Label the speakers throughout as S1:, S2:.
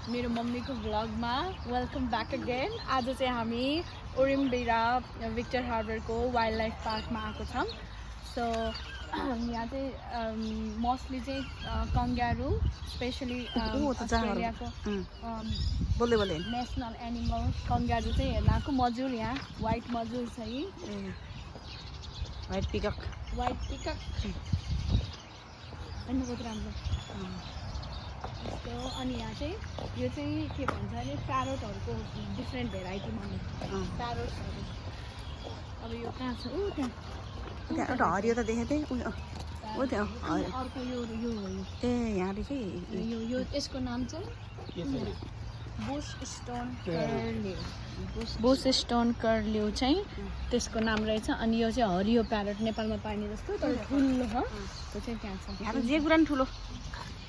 S1: मेरो मम्मीको भ्लगमा welcome back again. आज चाहिँ हामी ओरिम्बेरा भिक्टर हार्बरको वाइल्ड लाइफ पार्कमा आएको छौँ। सो यहाँ चाहिँ मोस्टली चाहिँ कङ्गारू, स्पेसली अस्ट्रेलियाको नेसनल एनिमल कङ्गारू चाहिँ हेर्न आएको। मजुर यहाँ वाइट मजुर छ यी,
S2: वाइट पिकक
S1: हेर्नु कति राम्रो। यस्तो अनि यहाँ चाहिँ यो चाहिँ के भन्छ भने प्यारोटहरूको डिफ्रेन्ट भेराइटी माने प्यारोट्सहरू। अब यो कहाँ छ?
S2: त्यहाँ एउटा हरियो त देखेको थिएँ।
S1: अर्को यो
S2: ए यहाँले चाहिँ
S1: यो यसको नाम चाहिँ बुश स्टोन कर्ल्यू चाहिँ त्यसको नाम रहेछ। अनि यो चाहिँ हरियो प्यारोट, नेपालमा पाइने जस्तो तर ठुलो छ, त्यो चाहिँ त्यहाँ छ।
S2: यहाँ त जे कुरा नि ठुलो।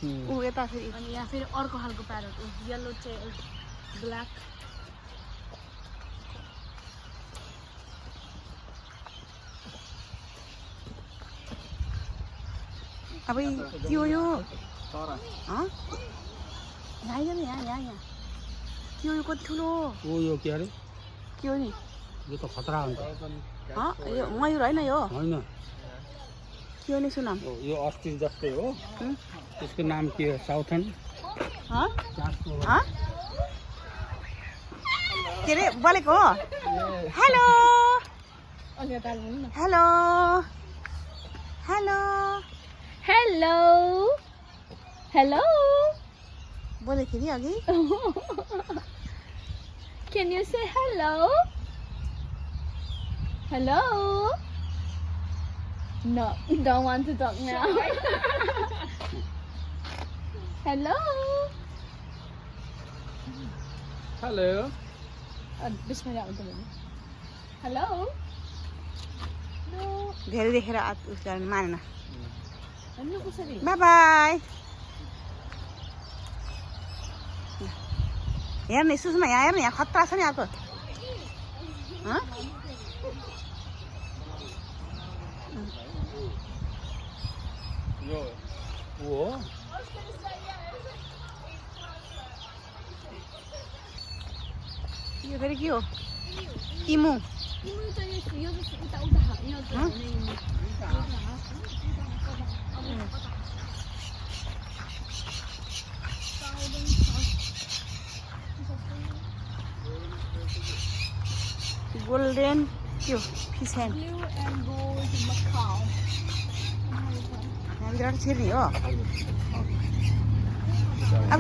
S2: यता फेरि
S1: अनि यहाँ फेरि अर्को खालको प्यारोट, येल्लो चाहिँ ब्ल्याक।
S2: अब के हो यो? यहाँ के हो यो? कति ठुलो
S3: यो के अरे?
S2: के हो नि?
S3: यो त खतरा हुन्छ।
S2: यो मयूर होइन यो?
S3: होइन,
S2: के हो नि सुनाम?
S3: यो अस्ट्रिच जस्तै हो। त्यसको नाम के हो? साउथर्न
S2: के अरे बोलेको हो? Hello hello hello
S1: hello hello
S2: बोलेखेरि अघि
S1: Can you say hello? Hello? No, don't want to talk now. Hello?
S3: Hello.
S1: Bismillah. Hello? No.
S2: धेरै देखेर उस गर्न मानेन।
S1: Hello, kusari.
S2: By by. हेर्ने सुषमा, यहाँ हेर्नु, यहाँ खतरा छ नि अर्को।
S3: यो हो
S2: यो फेरि के हो? इमु गोल्डन के हो? फिस ह्यान्ड।
S1: Blue and gold macaw.
S2: यहाँबाट छिर्ने हो अब।